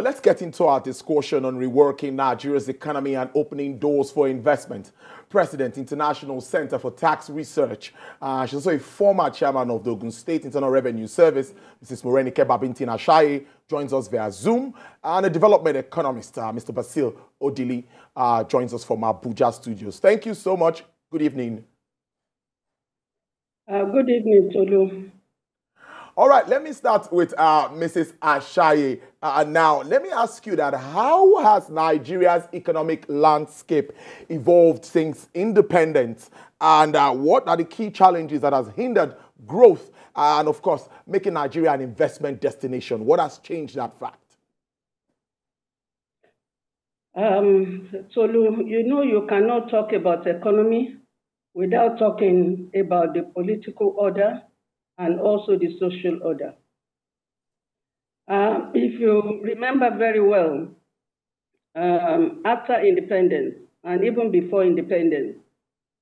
Let's get into our discussion on reworking Nigeria's economy and opening doors for investment. President, International Center for Tax Research. She's also a former chairman of the Ogun State Internal Revenue Service. Mrs. Morenike Babintin Ashaye joins us via Zoom. And a development economist, Mr. Basil Odili, joins us from Abuja studios. Thank you so much. Good evening. Good evening, Tolu. All right, let me start with Mrs. Ashaye. Now, let me ask you that how has Nigeria's economic landscape evolved since independence? And what are the key challenges that has hindered growth and, of course, making Nigeria an investment destination? What has changed that fact? Tolu, you know you cannot talk about economy without talking about the political order and also the social order. If you remember very well, after independence and even before independence,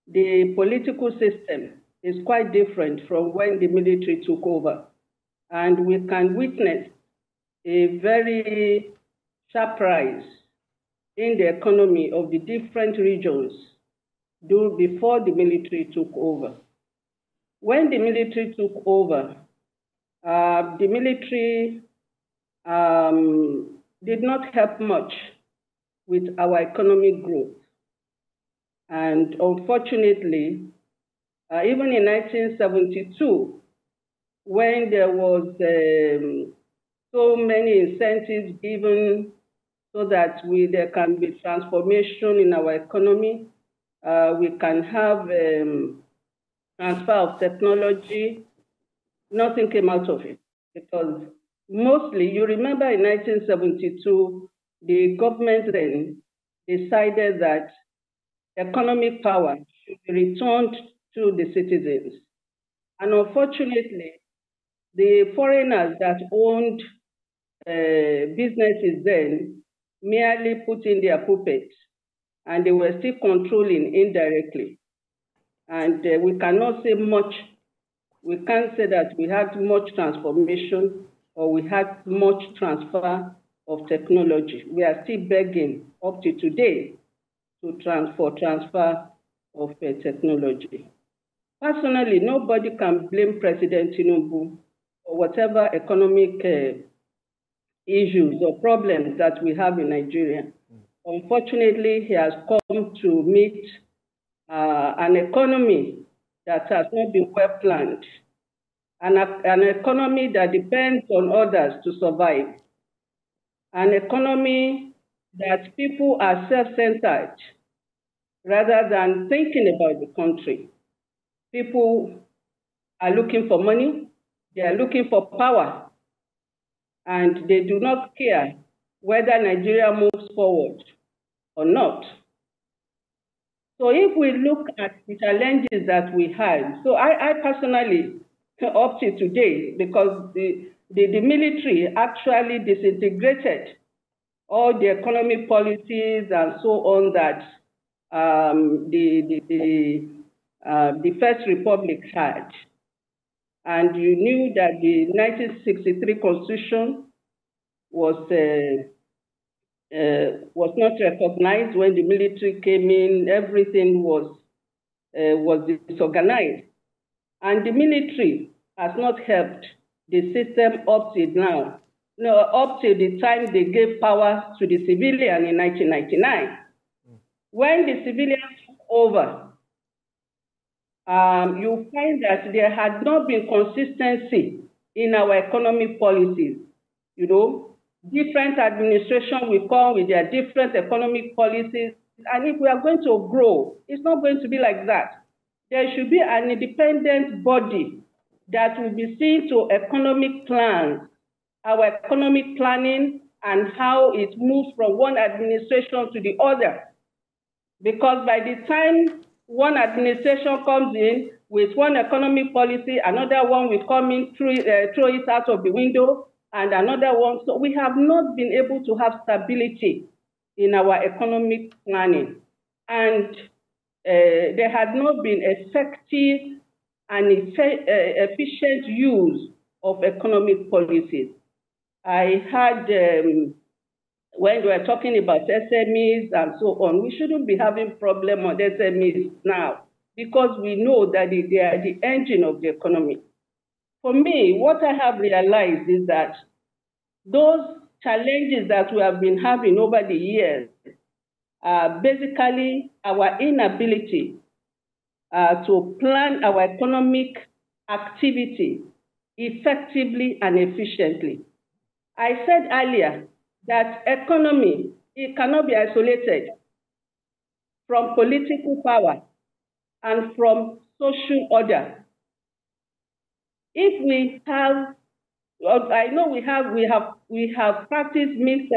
the political system is quite different from when the military took over. And we can witness a very sharp rise in the economy of the different regions before the military took over. When the military took over, the military did not help much with our economic growth. And unfortunately, even in 1972, when there was so many incentives given so that there can be transformation in our economy, we can have transfer of technology, nothing came out of it. Because mostly, you remember in 1972, the government then decided that economic power should be returned to the citizens. And unfortunately, the foreigners that owned businesses then merely put in their puppets, and they were still controlling indirectly. And we cannot say much. We can't say that we had much transformation or we had much transfer of technology. We are still begging up to today for transfer of technology. Personally, nobody can blame President Tinubu for whatever economic issues or problems that we have in Nigeria. Unfortunately, he has come to meet an economy that has not been well planned, an economy that depends on others to survive, an economy that people are self-centered rather than thinking about the country. People are looking for money, they are looking for power, and they do not care whether Nigeria moves forward or not. So if we look at the challenges that we had, so I personally opted today because the military actually disintegrated all the economic policies and so on that the First Republic had. And you knew that the 1963 Constitution was not recognized when the military came in. Everything was disorganized, and the military has not helped the system up till now. No, up till the time they gave power to the civilian in 1999. When the civilians took over, you find that there had not been consistency in our economic policies. You know, different administration will come with their different economic policies. And if we are going to grow, it's not going to be like that. There should be an independent body that will be seen to economic plans, our economic planning, and how it moves from one administration to the other. Because by the time one administration comes in with one economic policy, another one will come in, throw it out of the window, and another one. So we have not been able to have stability in our economic planning. And there had not been effective and efficient use of economic policies. I had when we're talking about SMEs and so on, we shouldn't be having problem on SMEs now because we know that they are the engine of the economy. For me, what I have realized is that those challenges that we have been having over the years are basically our inability to plan our economic activity effectively and efficiently. I said earlier that economy, it cannot be isolated from political power and from social order. If we have, I know we have practiced mixed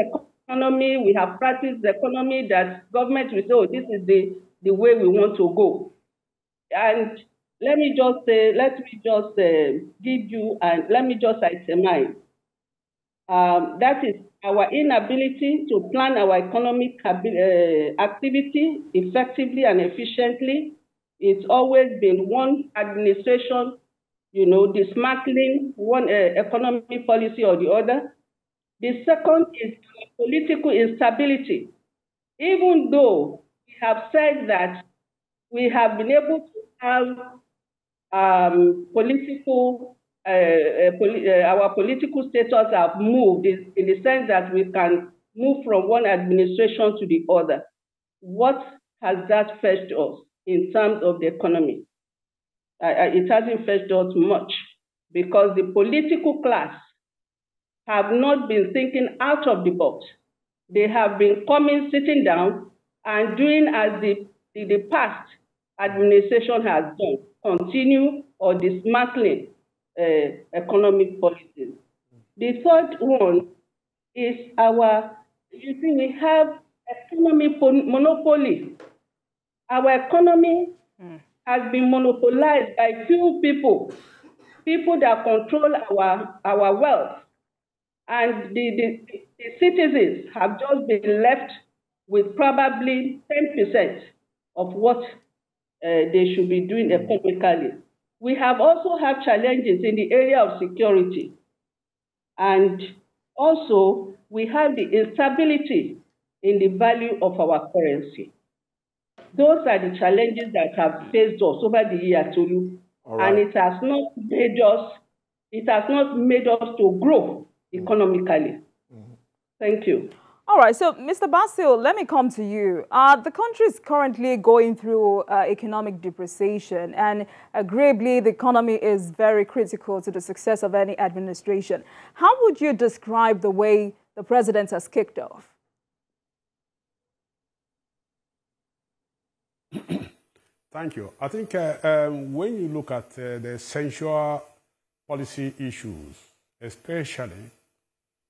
economy, we have practiced the economy that government will say, oh, this is the way we want to go. And let me just give you, and let me just itemize. That is our inability to plan our economic activity effectively and efficiently. It's always been one administration, dismantling one economic policy or the other. The second is political instability. Even though we have said that we have been able to have our political status have moved in the sense that we can move from one administration to the other. What has that fetched us in terms of the economy? It hasn't fetched us much because the political class have not been thinking out of the box. They have been sitting down and doing as the past administration has done, continue or dismantling economic policies. The third one is we have economic monopoly. Our economy has been monopolized by few people that control our wealth. And the citizens have just been left with probably 10% of what they should be doing economically. We have also had challenges in the area of security. And also, we have the instability in the value of our currency. Those are the challenges that have faced us over the years, Tolu. Right. And it has not made us to grow economically. Thank you. All right, so Mr. Basil, let me come to you. The country is currently going through economic depreciation, and agreeably, the economy is very critical to the success of any administration. How would you describe the way the president has kicked off? Thank you. I think when you look at the essential policy issues, especially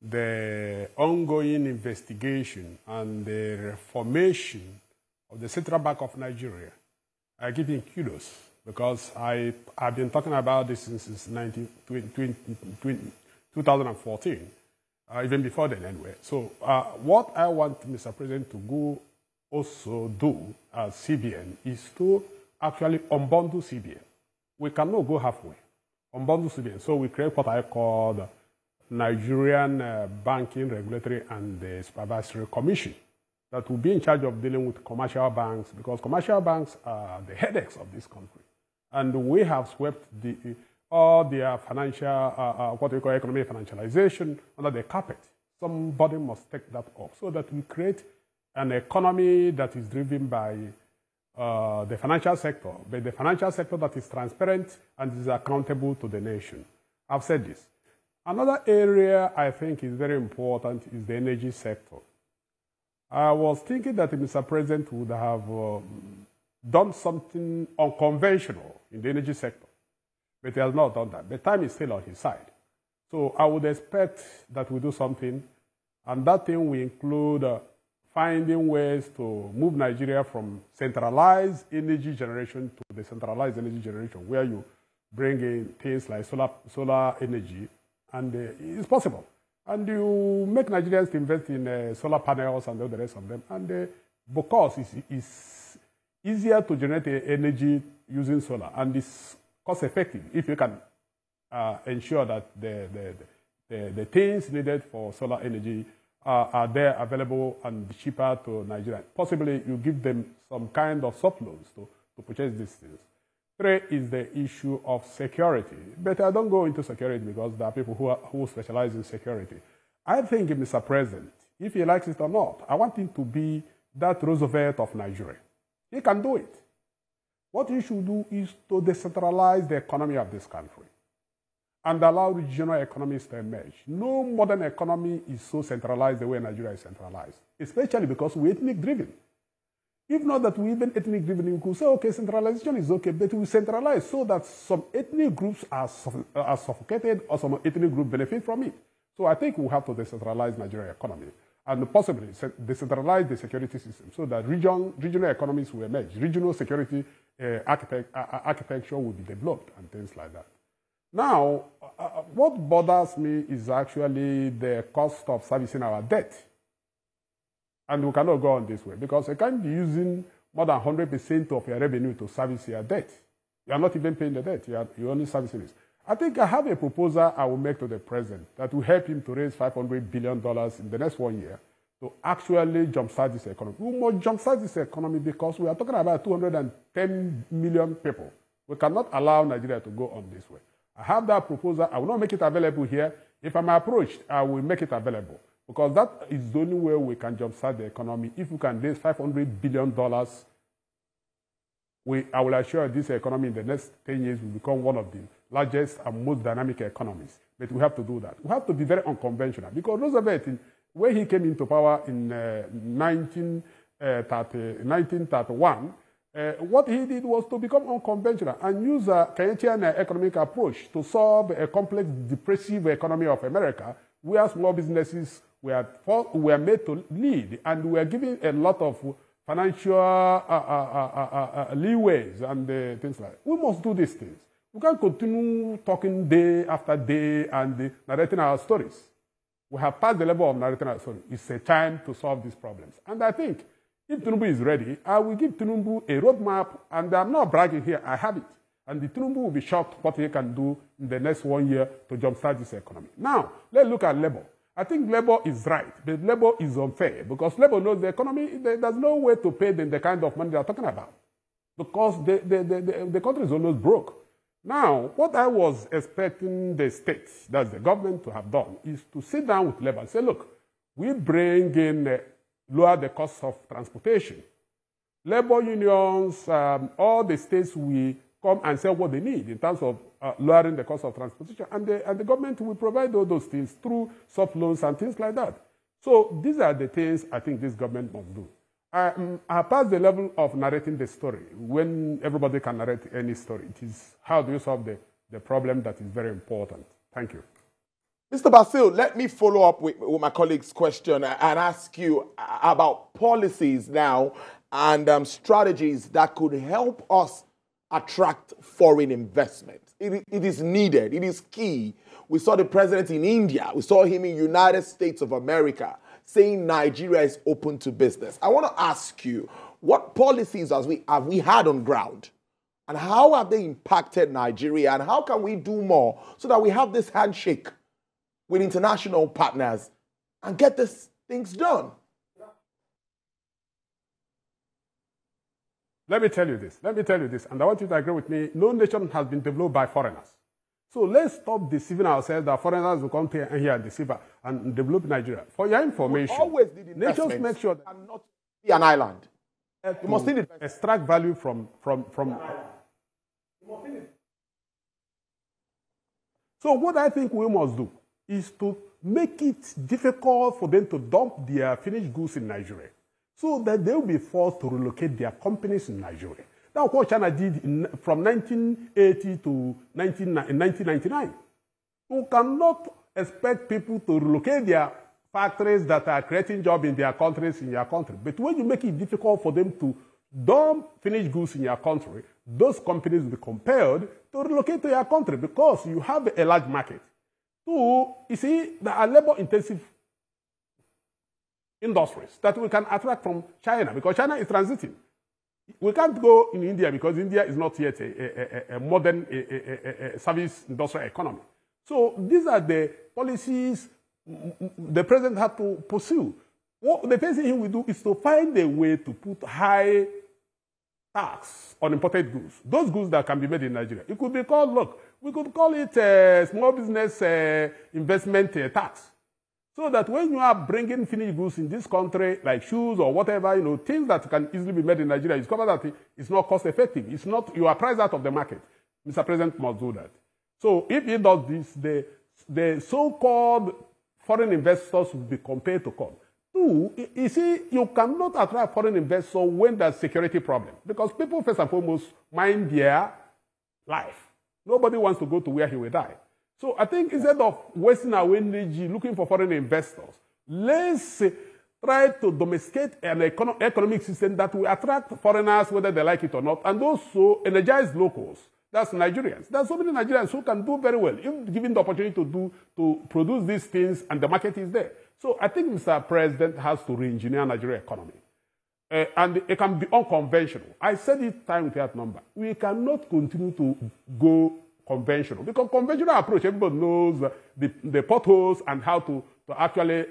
the ongoing investigation and the reformation of the Central Bank of Nigeria, I give him kudos because I've been talking about this since 2014, even before then anyway. So what I want Mr. President to go also do as CBN is to actually unbundle CBN. We cannot go halfway. Unbundle CBN. So we create what I call the Nigerian Banking Regulatory and Supervisory Commission that will be in charge of dealing with commercial banks, because commercial banks are the headaches of this country. And we have swept all their financial, what we call economic financialization, under the carpet. Somebody must take that up so that we create an economy that is driven by the financial sector, but the financial sector that is transparent and is accountable to the nation. I've said this. Another area I think is very important is the energy sector. I was thinking that Mr. President would have done something unconventional in the energy sector, but he has not done that. The time is still on his side. So I would expect that we do something, and that thing will include finding ways to move Nigeria from centralized energy generation to decentralized energy generation, where you bring in things like solar energy, and it's possible. And you make Nigerians invest in solar panels and all the rest of them. And because it's easier to generate energy using solar, and it's cost effective if you can ensure that the things needed for solar energy are there available and cheaper to Nigeria. Possibly you give them some kind of soft loans to purchase these things. 3 is the issue of security. But I don't go into security because there are people who specialize in security. I think, Mr. President, if he likes it or not, I want him to be that Roosevelt of Nigeria. He can do it. What he should do is to decentralize the economy of this country and allow regional economies to emerge. No modern economy is so centralized the way Nigeria is centralized, especially because we're ethnic-driven. If not that we're even ethnic-driven, we could say, okay, centralization is okay, but we centralize so that some ethnic groups are suffocated or some ethnic groups benefit from it. So I think we have to decentralize Nigerian economy and possibly decentralize the security system so that regional economies will emerge. Regional security architecture will be developed and things like that. Now, what bothers me is actually the cost of servicing our debt. And we cannot go on this way because you can't be using more than 100% of your revenue to service your debt. You are not even paying the debt. You're only servicing it. I think I have a proposal I will make to the president that will help him to raise $500 billion in the next 1 year to actually jumpstart this economy. We must jumpstart this economy because we are talking about 210 million people. We cannot allow Nigeria to go on this way. I have that proposal. I will not make it available here. If I'm approached, I will make it available because that is the only way we can jumpstart the economy. If we can raise $500 billion, I will assure this economy in the next 10 years will become one of the largest and most dynamic economies. But we have to do that. We have to be very unconventional because Roosevelt, when he came into power in 1931, what he did was to become unconventional and use a Keynesian economic approach to solve a complex, depressive economy of America, where small businesses were made to lead and were given a lot of financial leeways and things like that. We must do these things. We can't continue talking day after day and narrating our stories. We have passed the level of narrating our stories. It's a time to solve these problems. And I think if Tinubu is ready, I will give Tinubu a roadmap, and I'm not bragging here, I have it. And the Tinubu will be shocked what he can do in the next 1 year to jumpstart this economy. Now, let's look at labor. I think labor is right, but labor is unfair because labor knows the economy, there's no way to pay them the kind of money they're talking about because the country is almost broke. Now, what I was expecting the state, that's the government, to have done is to sit down with labor and say, look, we bring in, lower the cost of transportation. Labor unions, all the states will come and say what they need in terms of lowering the cost of transportation. And the government will provide all those things through soft loans and things like that. So these are the things I think this government must do. I passed the level of narrating the story. When everybody can narrate any story, it is how do you solve the problem that is very important. Thank you. Mr. Basil, let me follow up with my colleague's question and ask you about policies now and strategies that could help us attract foreign investment. It is needed. It is key. We saw the president in India. We saw him in United States of America saying Nigeria is open to business. I want to ask you, what policies have we had on ground? And how have they impacted Nigeria? And how can we do more so that we have this handshake with international partners and get these things done? Let me tell you this, and I want you to agree with me. No nation has been developed by foreigners. So let's stop deceiving ourselves that foreigners will come here and deceive and develop Nigeria. For your information, nations make sure that and not be an island. You must extract value from. So what I think we must do is to make it difficult for them to dump their finished goods in Nigeria, so that they will be forced to relocate their companies in Nigeria. That's what China did from 1980 to 1999. You cannot expect people to relocate their factories that are creating jobs in their countries in your country. But when you make it difficult for them to dump finished goods in your country, those companies will be compelled to relocate to your country because you have a large market. Two, you see, there are labor-intensive industries that we can attract from China because China is transiting. We can't go in India because India is not yet a modern service industrial economy. So these are the policies the president had to pursue. What the first thing he will do is to find a way to put high tax on imported goods. Those goods that can be made in Nigeria. It could be called, look, we could call it small business investment tax. So that when you are bringing finished goods in this country, like shoes or whatever, you know, things that can easily be made in Nigeria, you discover that it's not cost effective. It's not, you are priced out of the market. Mr. President must do that. So if he does this, the so-called foreign investors will be compared to come. Two, you see, you cannot attract foreign investors when there's security problem. Because people, first and foremost, mind their life. Nobody wants to go to where he will die. So I think instead of wasting our energy looking for foreign investors, let's try to domesticate an economic system that will attract foreigners, whether they like it or not, and also energize locals. That's Nigerians. There are so many Nigerians who can do very well, if given the opportunity to produce these things and the market is there. So I think Mr. President has to re-engineer Nigeria economy. And it can be unconventional. I said it time without number. We cannot continue to go conventional. Because conventional approach, everybody knows the potholes and how to actually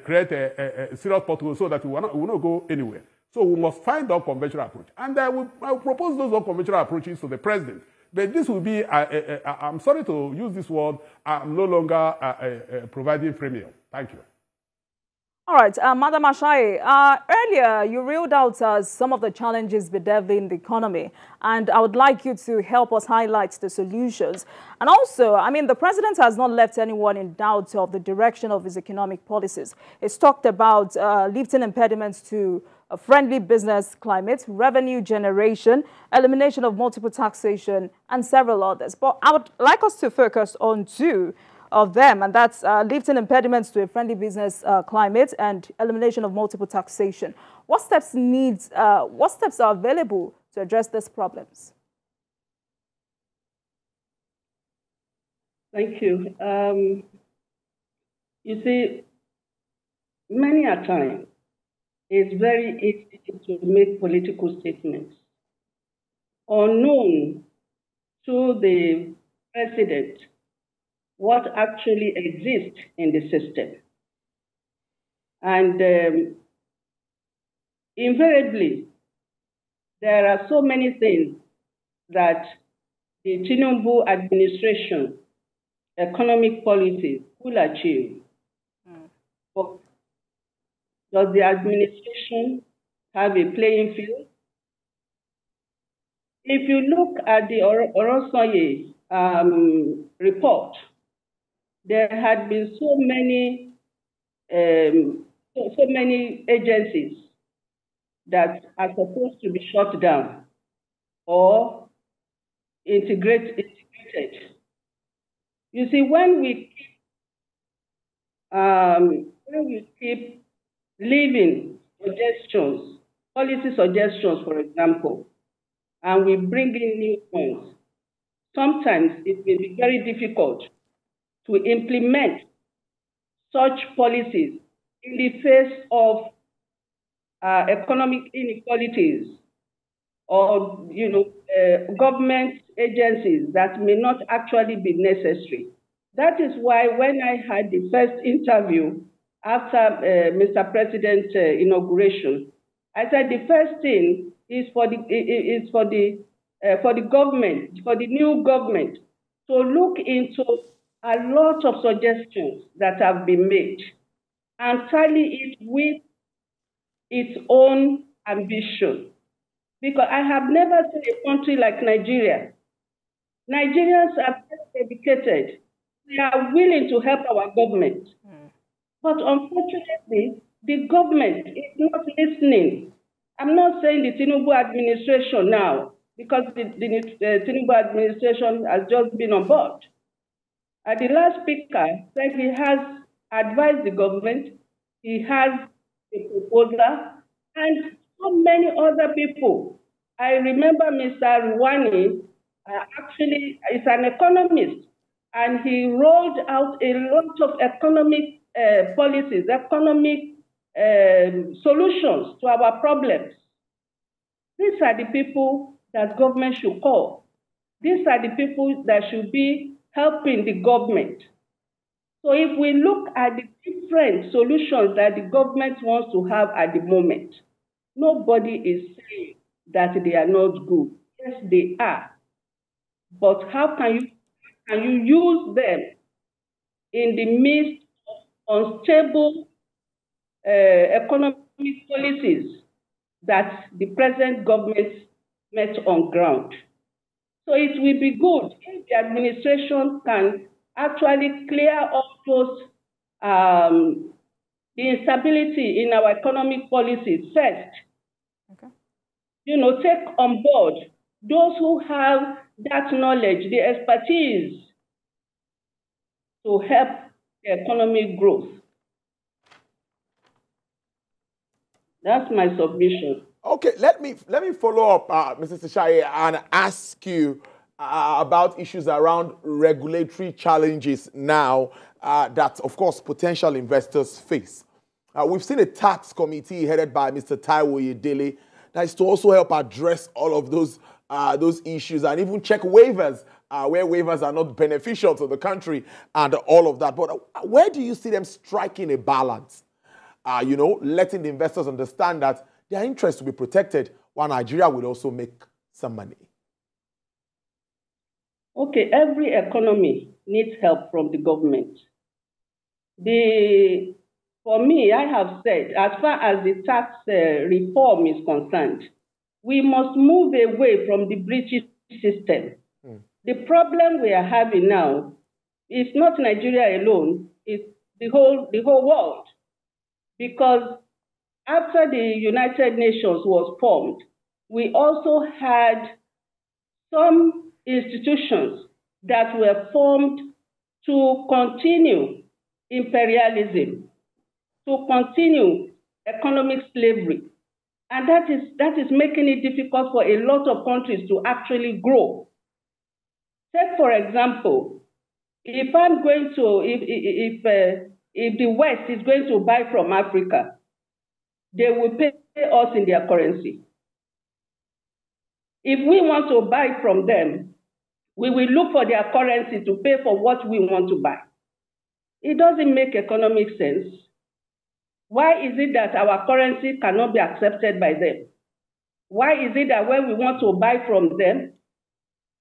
create a serious pothole so that we will not go anywhere. So we must find the unconventional approach. And I will propose those unconventional approaches to the president. But this will be, I'm sorry to use this word, I'm no longer providing premium. Thank you. All right, Madam Ashai, earlier you reeled out some of the challenges bedeviling the economy, and I would like you to help us highlight the solutions. And also, I mean, the president has not left anyone in doubt of the direction of his economic policies. He's talked about lifting impediments to a friendly business climate, revenue generation, elimination of multiple taxation, and several others. But I would like us to focus on two of them, and that's lifting impediments to a friendly business climate and elimination of multiple taxation. What steps are available to address these problems? Thank you. You see, many a time, it's very easy to make political statements unknown to the president what actually exists in the system. And invariably, there are so many things that the Tinubu administration economic policies will achieve. But does the administration have a playing field? If you look at the Orosoye report, there had been so many agencies that are supposed to be shut down or integrated. You see, when we keep leaving suggestions, policy suggestions, for example, and we bring in new ones, sometimes it will be very difficult to implement such policies in the face of economic inequalities or, government agencies that may not actually be necessary. That is why when I had the first interview after Mr. President's inauguration, I said the first thing is for the government, for the new government, to look into a lot of suggestions that have been made and tally it with its own ambition. Because I have never seen a country like Nigeria. Nigerians are very dedicated. They are willing to help our government. But unfortunately, the government is not listening. I'm not saying the Tinubu administration now, because the Tinubu administration has just been on board. The last speaker said he has advised the government, he has a proposal, and so many other people. I remember Mr. Ruwani actually is an economist, and he rolled out a lot of economic policies, economic solutions to our problems. These are the people that government should call. These are the people that should be helping the government. So if we look at the different solutions that the government wants to have at the moment, nobody is saying that they are not good. Yes, they are. But how can you use them in the midst of unstable economic policies that the present government met on ground? So it will be good if the administration can actually clear up those the instability in our economic policies first. Okay. Take on board those who have that knowledge, the expertise to help the economic growth. That's my submission. Okay, let me follow up, Mrs. Seshaye, and ask you about issues around regulatory challenges now that, of course, potential investors face. We've seen a tax committee headed by Mr. Taiwo Oyedele that is to also help address all of those issues and even check waivers where waivers are not beneficial to the country and all of that. But where do you see them striking a balance? Letting the investors understand that their interests will be protected while Nigeria will also make some money. Okay, every economy needs help from the government. For me, I have said, as far as the tax reform is concerned, we must move away from the British system. The problem we are having now is not Nigeria alone, it's the whole world. Because after the United Nations was formed, we also had some institutions that were formed to continue imperialism, to continue economic slavery. And that is making it difficult for a lot of countries to actually grow. Take, for example, if the West is going to buy from Africa, they will pay us in their currency. If we want to buy from them, we will look for their currency to pay for what we want to buy. It doesn't make economic sense. Why is it that our currency cannot be accepted by them? Why is it that when we want to buy from them,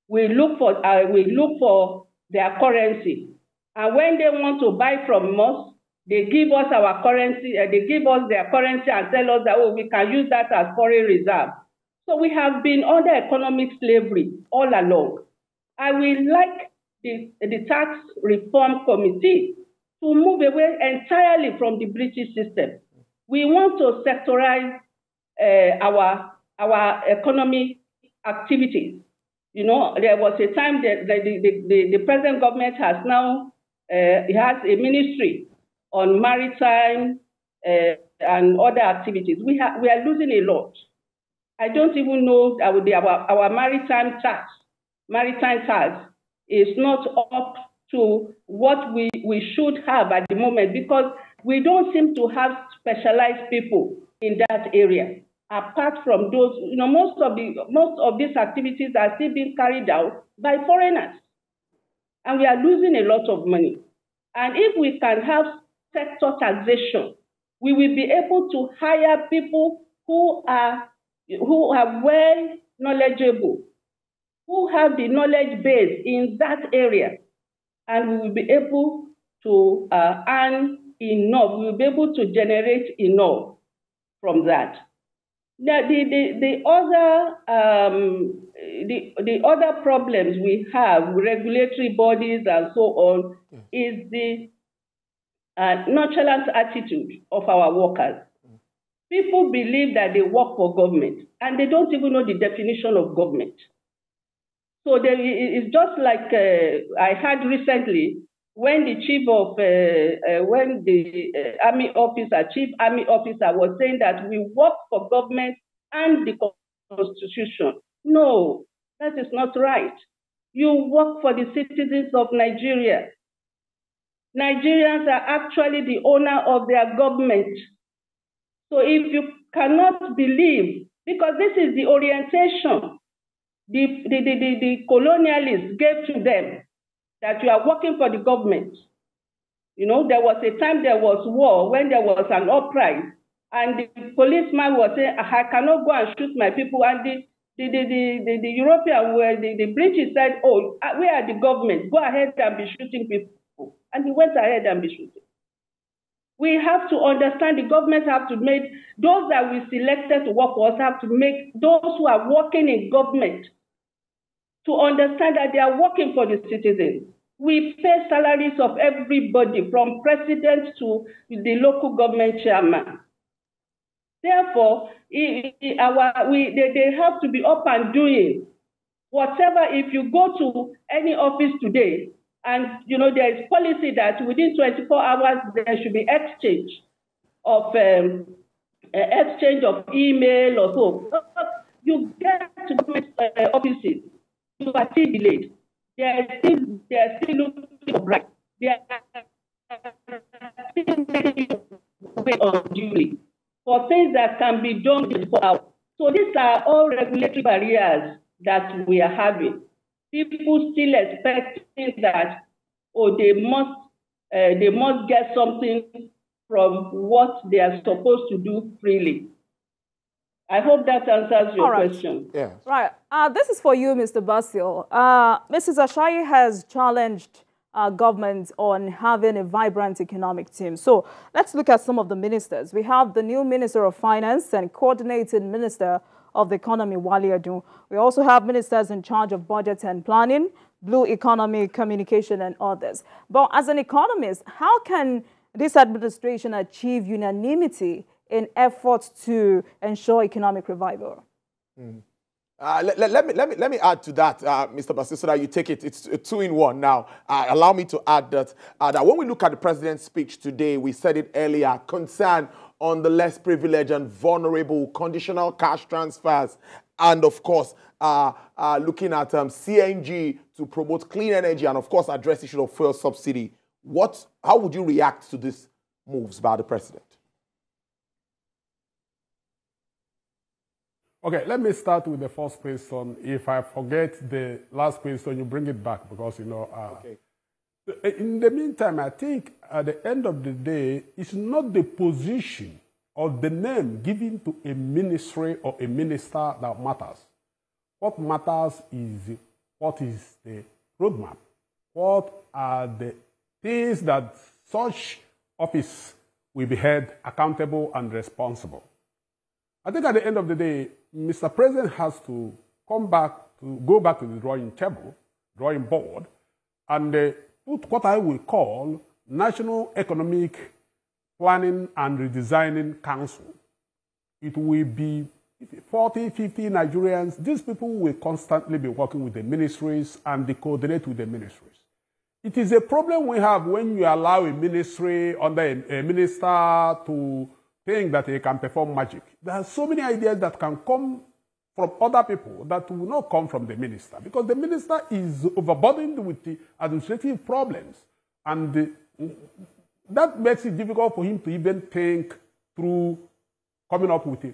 we look for their currency, and when they want to buy from us, they give us our currency, they give us their currency and tell us that, oh, we can use that as foreign reserve. So we have been under economic slavery all along. I will like the tax reform committee to move away entirely from the British system. We want to sectorize our economic activities. There was a time that the present government has now has a ministry on maritime and other activities. We are losing a lot. I don't even know that our maritime tax is not up to what we should have at the moment, because we don't seem to have specialized people in that area. Apart from those, most of these activities are still being carried out by foreigners. And we are losing a lot of money. And if we can have sector taxation, we will be able to hire people who are well knowledgeable, who have the knowledge base in that area, and we will be able to earn enough. We will be able to generate enough from that. Now, the other problems we have with regulatory bodies and so on is the nonchalant attitude of our workers. People believe that they work for government, and they don't even know the definition of government. So it's just like I heard recently when the chief army officer was saying that we work for government and the constitution. No, that is not right. You work for the citizens of Nigeria. Nigerians are actually the owner of their government. So if you cannot believe, because this is the orientation the colonialists gave to them, that you are working for the government. You know, there was a time there was war when there was an uprising, and the policeman was saying, I cannot go and shoot my people. And the European, the British said, oh, we are the government, go ahead and be shooting people. And he went ahead and be shooting. We have to understand the government have to make, those that we selected to work for us have to make those who are working in government to understand that they are working for the citizens. We pay salaries of everybody from president to the local government chairman. Therefore, they have to be up and doing whatever. If you go to any office today, and you know there is policy that within 24 hours there should be exchange of email or so. You get to government offices, you are still delayed. They are still looking for bribe. They are still wait on duty for things that can be done in 24 hours. So these are all regulatory barriers that we are having. People still expecting that, oh, they must get something from what they are supposed to do freely. I hope that answers your question. Yeah. Right. This is for you, Mr. Basil. Mrs. Ashayi has challenged government on having a vibrant economic team. So let's look at some of the ministers. We have the new Minister of Finance and Coordinating Minister of the Economy, Wale Edun. We also have ministers in charge of budget and planning, blue economy, communication, and others. But as an economist, how can this administration achieve unanimity in efforts to ensure economic revival? Let me add to that, Mr. Basil, so that you take it. It's a two-in-one now. Allow me to add that, that when we look at the president's speech today, we said it earlier, concern on the less privileged and vulnerable, conditional cash transfers, and of course, looking at CNG to promote clean energy, and of course, address the issue of fuel subsidy. How would you react to these moves by the president? Okay, let me start with the first question. If I forget the last question, you bring it back because, you know, okay. In the meantime, I think at the end of the day, it's not the position or the name given to a ministry or a minister that matters. What matters is what is the roadmap? What are the things that such office will be held accountable and responsible? I think at the end of the day, Mr. President has to go back to the drawing board, and put what I will call National Economic Planning and Redesigning Council. It will be 40, 50 Nigerians. These people will constantly be working with the ministries and they coordinate with the ministries. It is a problem we have when you allow a ministry under a minister to think that they can perform magic. There are so many ideas that can come from other people that will not come from the minister, because the minister is overburdened with the administrative problems, and that makes it difficult for him to even think through coming up with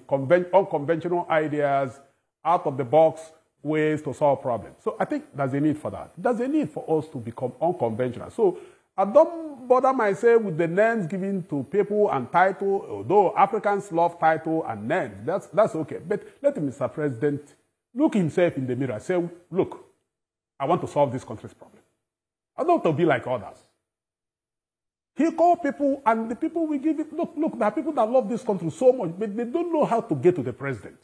unconventional ideas, out-of-the-box ways to solve problems. So I think there's a need for that. There's a need for us to become unconventional. So I don't bother myself with the names given to people and title, although Africans love title and names. That's okay. But let Mr. President look himself in the mirror and say, look, I want to solve this country's problem. I don't want to be like others. He called people, and the people will give it. Look, there are people that love this country so much, but they don't know how to get to the president.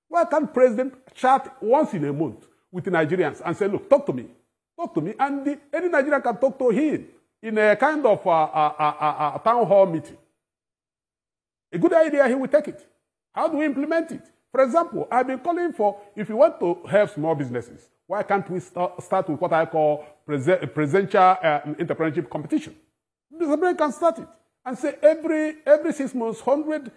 Why can't president chat once in a month with the Nigerians and say, look, talk to me, and any Nigerian can talk to him in a kind of a town hall meeting. A good idea, he will take it. How do we implement it? For example, I've been calling for, if you want to help small businesses, why can't we start with what I call presidential entrepreneurship competition? The president can start it and say every 6 months, 100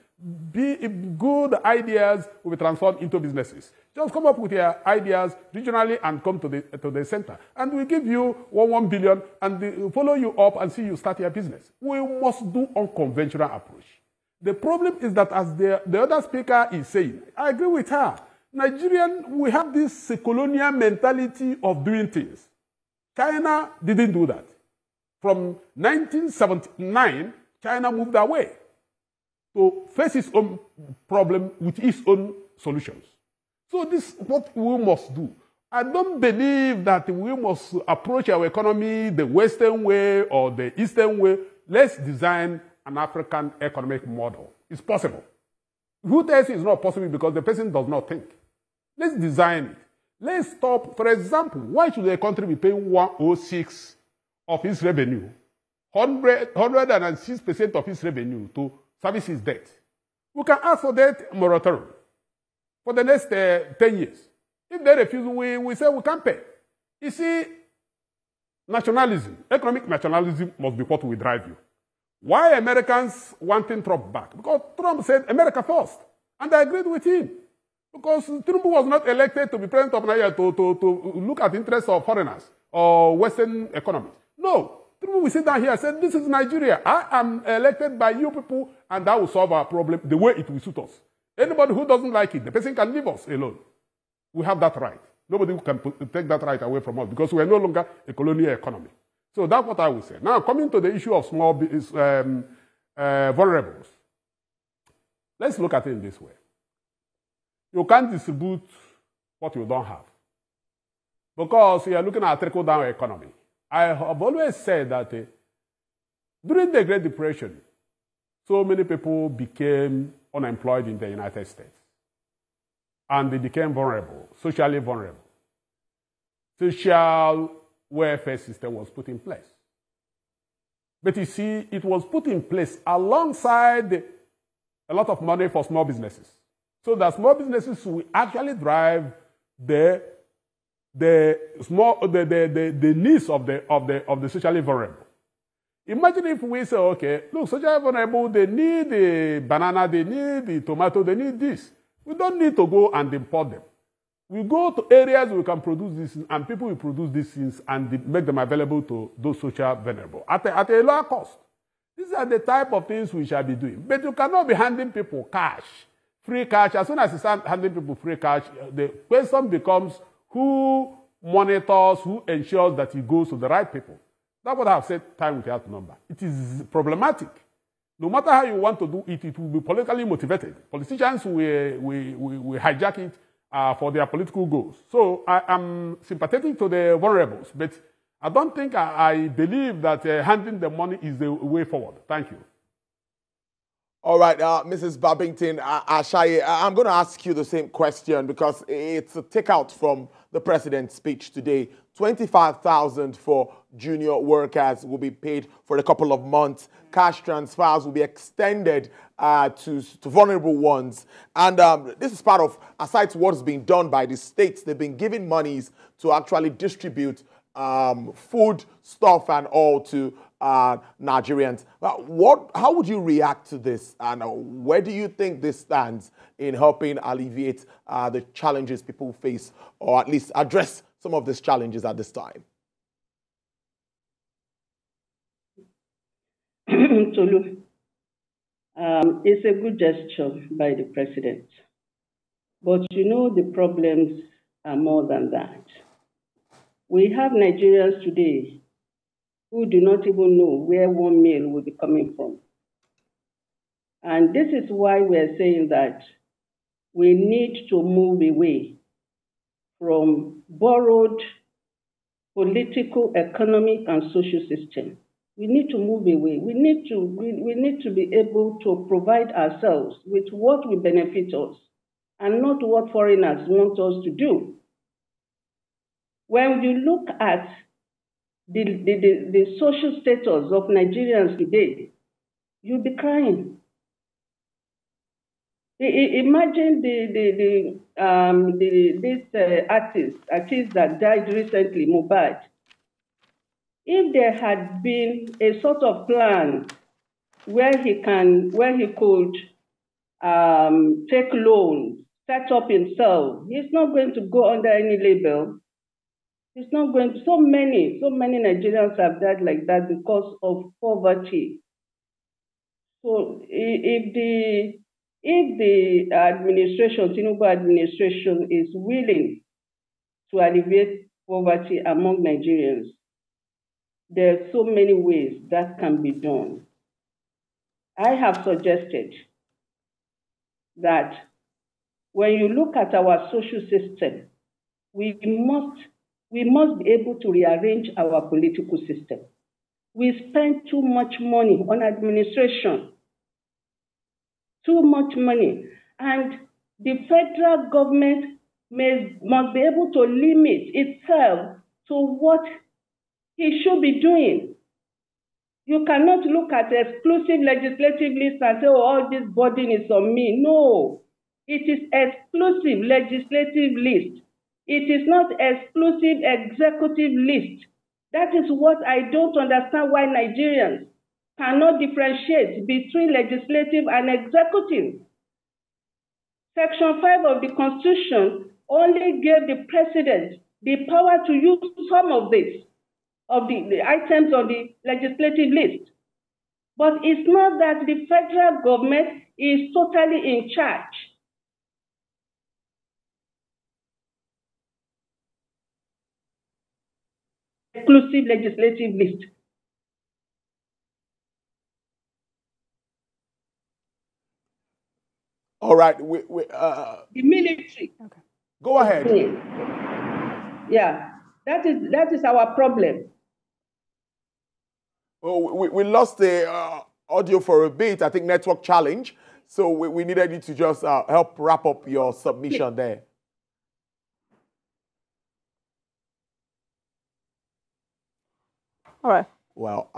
good ideas will be transformed into businesses. Just come up with your ideas regionally and come to the center. And we give you 1 billion and follow you up and see you start your business. We must do unconventional approach. The problem is that, as the other speaker is saying, I agree with her. Nigerian, we have this colonial mentality of doing things. China didn't do that. from 1979, China moved away to face its own problem with its own solutions. So this is what we must do. I don't believe that we must approach our economy the Western way or the Eastern way. Let's design an African economic model. It's possible. Who tells you it's not possible because the person does not think? Let's design it. Let's stop. For example, why should a country be paying 106 of its revenue, 106% of its revenue to service its debt? We can ask for debt moratorium for the next 10 years. If they refuse, we say we can't pay. You see, nationalism, economic nationalism must be what will drive you. Why Americans wanting Trump back? Because Trump said America first. And I agreed with him. Because Trump was not elected to be president of Nigeria to look at the interests of foreigners or Western economies. No. Trump will sit down here and say, this is Nigeria. I am elected by you people and that will solve our problem the way it will suit us. Anybody who doesn't like it, the person can leave us alone. We have that right. Nobody can take that right away from us because we are no longer a colonial economy. So that's what I would say. Now, coming to the issue of small vulnerables, let's look at it in this way. You can't distribute what you don't have because you are looking at a trickle-down economy. I have always said that during the Great Depression, so many people became unemployed in the United States. And they became vulnerable, socially vulnerable. Social welfare system was put in place. But you see, it was put in place alongside a lot of money for small businesses. So that small businesses will actually drive the needs of the socially vulnerable. Imagine if we say, okay, look, socially vulnerable, they need the banana, they need the tomato, they need this. We don't need to go and import them. We go to areas where we can produce these things, and people will produce these things and make them available to those social vulnerable at a lower cost. These are the type of things we shall be doing. But you cannot be handing people cash, free cash. As soon as you start handing people free cash, the question becomes who monitors, who ensures that it goes to the right people. That's what I have said time without number. It is problematic. No matter how you want to do it, it will be politically motivated. Politicians will hijack it for their political goals. So I am sympathetic to the vulnerables, but I don't think I believe that handing the money is the way forward. Thank you. All right, Mrs. Babington, Ashaye, I'm going to ask you the same question because it's a takeout from the president's speech today. 25,000 for junior workers will be paid for a couple of months. Cash transfers will be extended to vulnerable ones. And this is part of, aside to what is being done by the states, they've been giving monies to actually distribute food, stuff, and all to Nigerians. How would you react to this? And where do you think this stands in helping alleviate the challenges people face, or at least address some of these challenges at this time? Tolu, it's a good gesture by the president. But you know the problems are more than that. We have Nigerians today who do not even know where one meal will be coming from. And this is why we're saying that we need to move away from borrowed political, economic, and social system. We need to move away. We need to be able to provide ourselves with what will benefit us and not what foreigners want us to do. When you look at the social status of Nigerians today, you'll be crying. Imagine this artist that died recently, Mohbad. If there had been a sort of plan where he could take loans, set up himself, he's not going to go under any label. He's not going to. So many Nigerians have died like that because of poverty. So if the administration, Tinubu administration, is willing to alleviate poverty among Nigerians, there are so many ways that can be done. I have suggested that when you look at our social system, we must be able to rearrange our political system. We spend too much money on administration, too much money, and the federal government must be able to limit itself to what it should be doing. You cannot look at the exclusive legislative list and say, oh, all this burden is on me. No, it is exclusive legislative list. It is not exclusive executive list. That is what I don't understand, why Nigerians cannot differentiate between legislative and executive. Section 5 of the Constitution only gave the president the power to use some of this, of the items on the legislative list. But it's not that the federal government is totally in charge. Exclusive legislative list. All right. The military. Okay. Go ahead. Yeah, that is our problem. Oh, we lost the audio for a bit. I think network challenge. So we needed you to just help wrap up your submission there. All right. Well,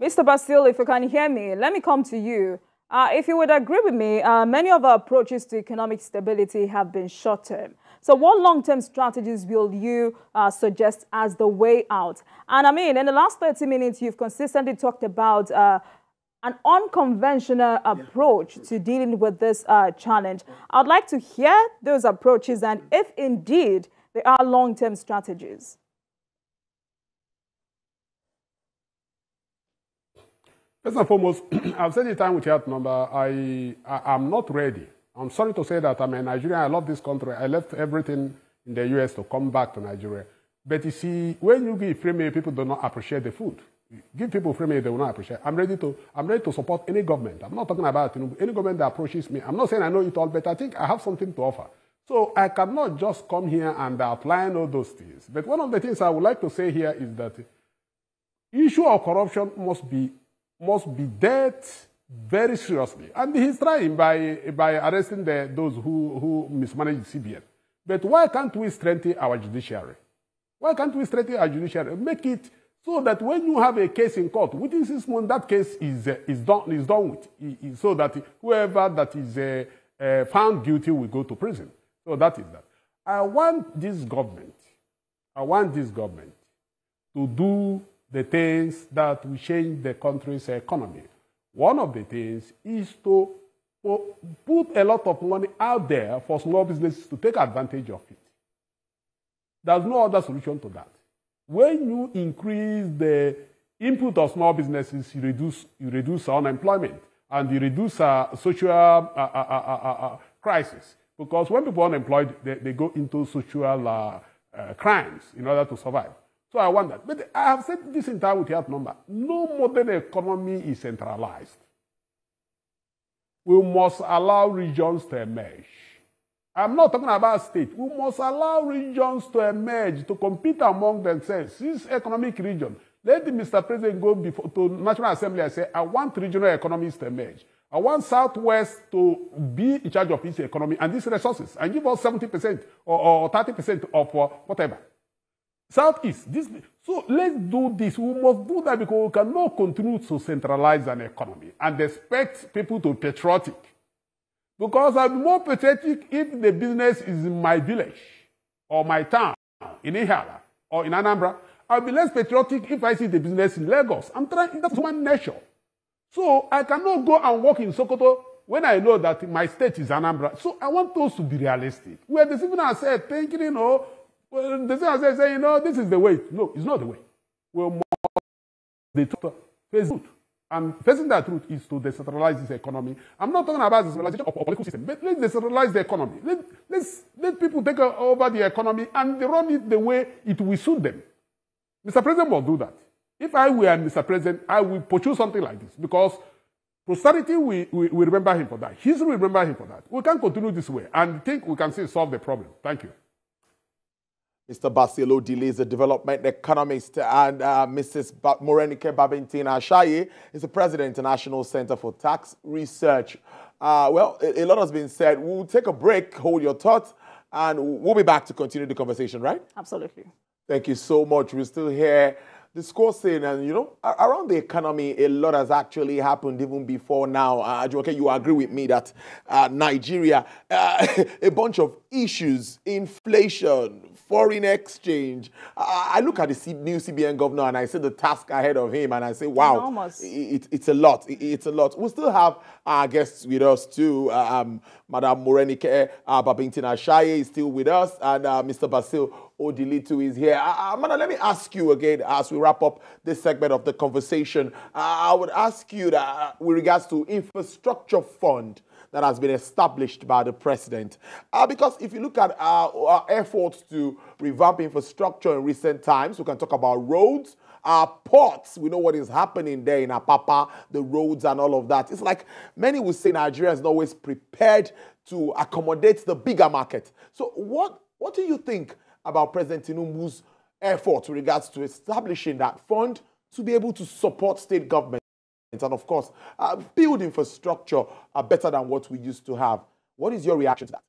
Mr. Bastille, if you can hear me, let me come to you. If you would agree with me, many of our approaches to economic stability have been short-term. So what long-term strategies will you suggest as the way out? And I mean, in the last 30 minutes, you've consistently talked about an unconventional approach to dealing with this challenge. I'd like to hear those approaches and if indeed they are long-term strategies. First and foremost, I've said it time with your number, I'm not ready. I'm sorry to say that I'm a Nigerian. I love this country. I left everything in the US to come back to Nigeria. But you see, when you give free meal, people do not appreciate the food. Give people free meal, they will not appreciate. I'm ready to support any government. I'm not talking about any government that approaches me. I'm not saying I know it all, but I think I have something to offer. So I cannot just come here and outline all those things. But one of the things I would like to say here is that the issue of corruption must be dealt very seriously. And he's trying by arresting those who mismanage CBN. But why can't we strengthen our judiciary? Why can't we strengthen our judiciary? Make it so that when you have a case in court, within 6 months, that case is done with, so that whoever that is found guilty will go to prison. So that is that. I want this government to do the things that will change the country's economy. One of the things is to put a lot of money out there for small businesses to take advantage of it. There's no other solution to that. When you increase the input of small businesses, you reduce unemployment and you reduce social crisis. Because when people are unemployed, they go into social crimes in order to survive. So I want that. But I have said this in time with your number. No modern economy is centralized. We must allow regions to emerge. I'm not talking about states. We must allow regions to emerge, to compete among themselves. This economic region, let the Mr. President go before to National Assembly and say, I want regional economies to emerge. I want Southwest to be in charge of its economy and these resources and give us 70% or 30% of whatever. Southeast. So let's do this. We must do that because we cannot continue to centralize an economy and expect people to be patriotic. Because I'll be more patriotic if the business is in my village or my town, in Ihala or in Anambra. I'll be less patriotic if I see the business in Lagos. That's human nature. So I cannot go and work in Sokoto when I know that my state is Anambra. So I want those to be realistic. Where the civil has said, thinking, the civil has said, this is the way. No, it's not the way. We must face truth. And facing that truth is to decentralize this economy. I'm not talking about the decentralization of our political system, but let's decentralize the economy. Let people take over the economy and they run it the way it will suit them. Mr. President must do that. If I were Mr. President, I will pursue something like this because posterity will remember him for that. History will remember him for that. We can't continue this way and think we can still solve the problem. Thank you. Mr. Basil Odile is a development economist, and Mrs. Morenike Babintin-Ashaye is the president of the International Center for Tax Research. Well, a lot has been said. We'll take a break, hold your thoughts, and we'll be back to continue the conversation, right? Absolutely. Thank you so much. We're still here discussing, and around the economy, a lot has actually happened even before now. Ajuwake, you agree with me that Nigeria, a bunch of issues, inflation, foreign exchange. I look at the new CBN governor and I see the task ahead of him and I say, wow, it's a lot. It's a lot. We still have our guests with us too. Madam Morenike Babintin-Ashaye is still with us, and Mr. Basil Odile is here. Madam, let me ask you again as we wrap up this segment of the conversation. I would ask you that with regards to infrastructure fund that has been established by the president. Because if you look at our efforts to revamp infrastructure in recent times, we can talk about roads, ports. We know what is happening there in Apapa, the roads and all of that. It's like many would say Nigeria is not always prepared to accommodate the bigger market. So what do you think about President Tinubu's efforts with regards to establishing that fund to be able to support state government and, of course, build infrastructure better than what we used to have? What is your reaction to that?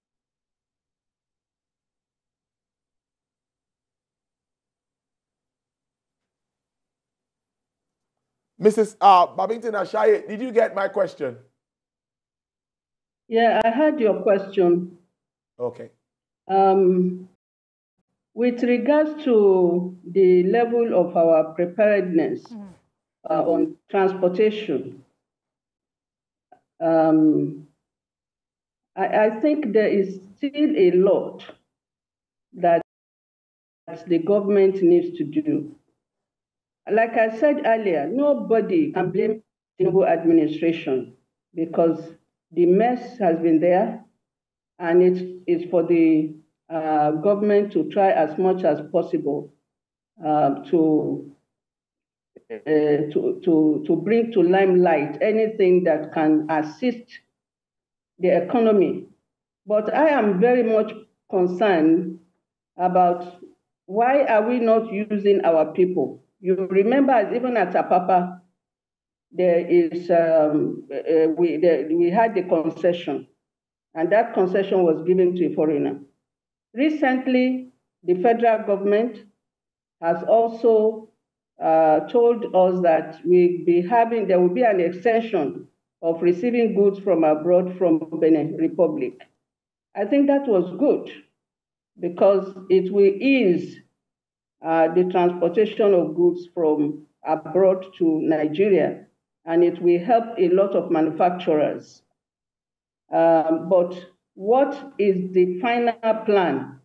Mrs. Babintin-Ashaye, did you get my question? Yeah, I heard your question. Okay. With regards to the level of our preparedness on transportation, I think there is still a lot that the government needs to do. Like I said earlier, nobody can blame the Tinubu administration because the mess has been there, and it's for the government to try as much as possible to bring to limelight anything that can assist the economy. But I am very much concerned about why are we not using our people? You remember, even at Apapa, there is we had the concession, and that concession was given to a foreigner. Recently, the federal government has also told us that there will be an extension of receiving goods from abroad from Benin Republic. I think that was good because it will ease the transportation of goods from abroad to Nigeria, and it will help a lot of manufacturers. But what is the final plan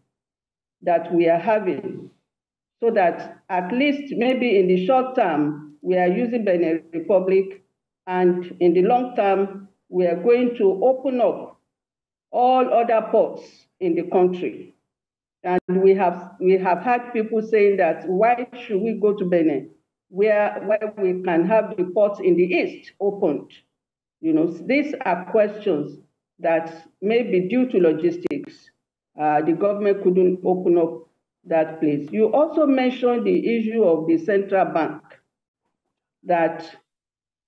that we are having so that at least maybe in the short term, we are using Benin Republic, and in the long term, we are going to open up all other ports in the country. And we have had people saying that why should we go to Benin where we can have the ports in the east opened? These are questions that may be due to logistics. The government couldn't open up that place. You also mentioned the issue of the central bank, that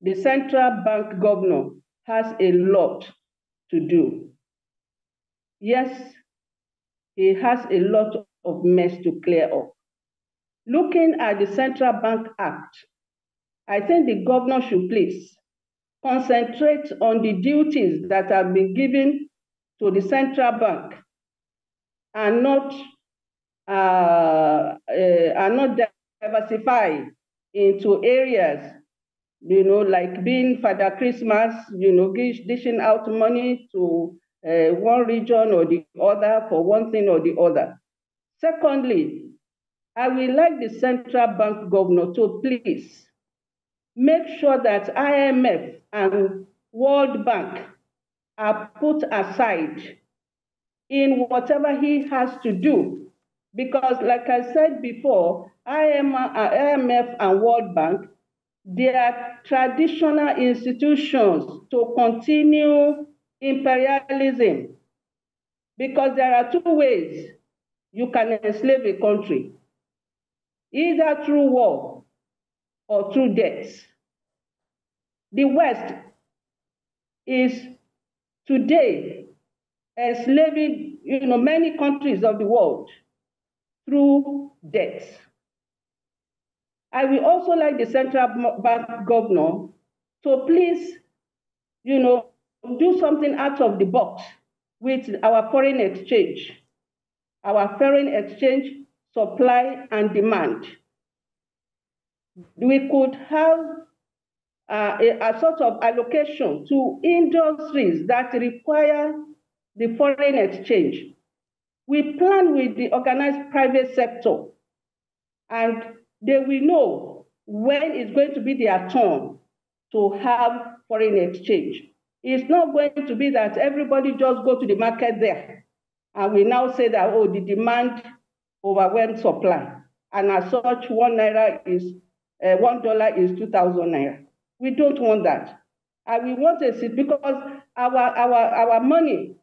the central bank governor has a lot to do. Yes, he has a lot of mess to clear up. Looking at the Central Bank Act, I think the governor should please concentrate on the duties that have been given to the central bank and not diversify into areas, like being Father Christmas, dishing out money to one region or the other for one thing or the other. Secondly, I would like the central bank governor to please make sure that IMF and World Bank are put aside in whatever he has to do Because like I said before, IMF and World Bank, they are traditional institutions to continue imperialism. Because there are two ways you can enslave a country, either through war or through debts. The West is today enslaving many countries of the world through debts. I will also like the central bank governor to please, do something out of the box with our foreign exchange supply and demand. We could have a sort of allocation to industries that require the foreign exchange. We plan with the organized private sector, and they will know when it's going to be their turn to have foreign exchange. It's not going to be that everybody just go to the market there, and we now say that, the demand overwhelmed supply, and as such, $1 is 2,000 naira. We don't want that. And we want a seat because our money,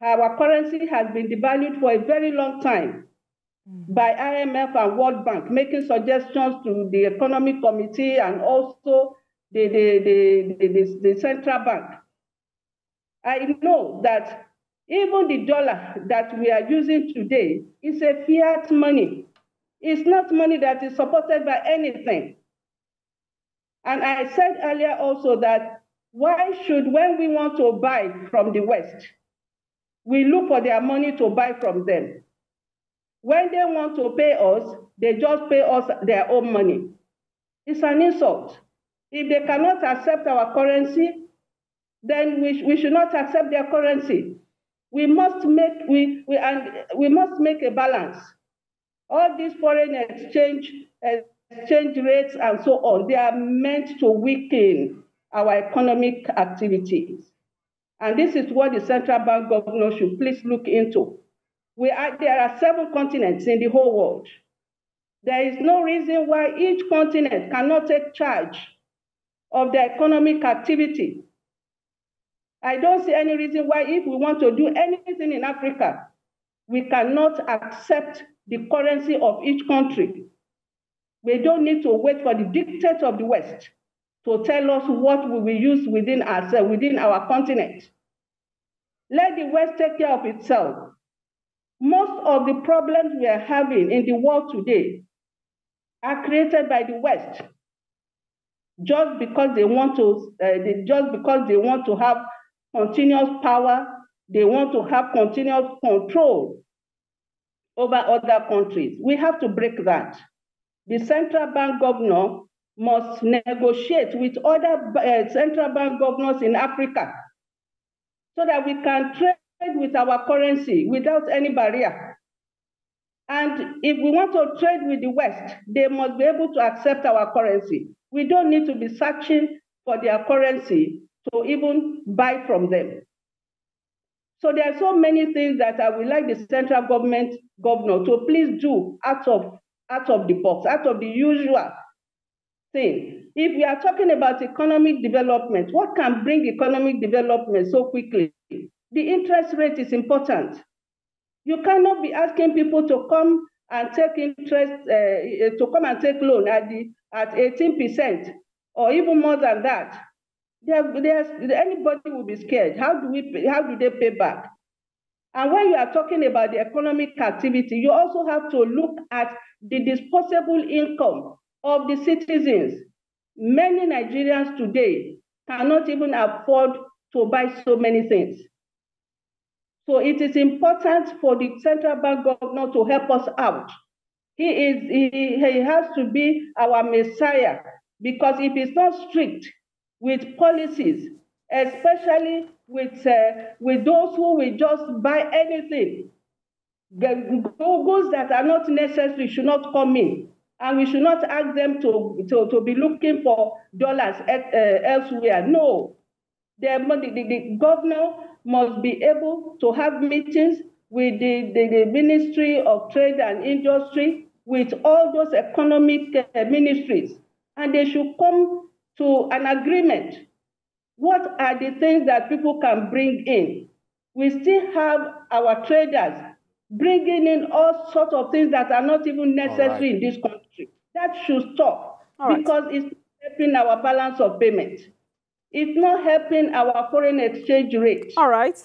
our currency has been devalued for a very long time by IMF and World Bank, making suggestions to the Economic Committee and also the central bank. I know that even the dollar that we are using today is a fiat money. It's not money that is supported by anything. And I said earlier also that why should, when we want to buy from the West, we look for their money to buy from them? When they want to pay us, they just pay us their own money. It's an insult. If they cannot accept our currency, then we should not accept their currency. We must make a balance. All these foreign exchange rates and so on, they are meant to weaken our economic activities. And this is what the central bank governor should please look into. There are 7 continents in the whole world. There is no reason why each continent cannot take charge of their economic activity. I don't see any reason why, if we want to do anything in Africa, we cannot accept the currency of each country. We don't need to wait for the dictates of the West to tell us what we will use within our continent. Let the West take care of itself. Most of the problems we are having in the world today are created by the West, just because they want to have continuous power, they want to have continuous control over other countries. We have to break that. The central bank governor must negotiate with other central bank governors in Africa so that we can trade with our currency without any barrier. And if we want to trade with the West, they must be able to accept our currency. We don't need to be searching for their currency to even buy from them. So there are so many things that I would like the central government governor to please do out of the box, out of the usual thing. If we are talking about economic development, what can bring economic development so quickly? The interest rate is important. You cannot be asking people to come and take interest, to come and take loan at 18% or even more than that. Anybody will be scared. How do they pay back? And when you are talking about the economic activity, you also have to look at the disposable income of the citizens. Many Nigerians today cannot even afford to buy so many things. So it is important for the central bank governor to help us out. He has to be our messiah, because if he's not strict with policies, especially with those who will just buy anything, the goods that are not necessary should not come in, and we should not ask them to be looking for dollars elsewhere. No, the governor must be able to have meetings with the Ministry of Trade and Industry, with all those economic ministries, and they should come to an agreement. What are the things that people can bring in? We still have our traders bringing in all sorts of things that are not even necessary in this country. That should stop because it's not helping our balance of payment. It's not helping our foreign exchange rate. All right.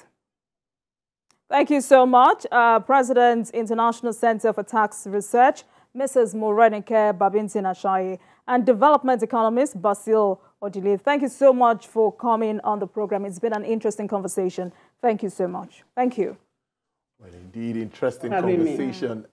Thank you so much. President, International Center for Tax Research, Mrs. Morenike Babintin-Ashaye, and development economist Basil Odile. Thank you so much for coming on the program. It's been an interesting conversation. Thank you so much. Thank you. Well, indeed, interesting conversation.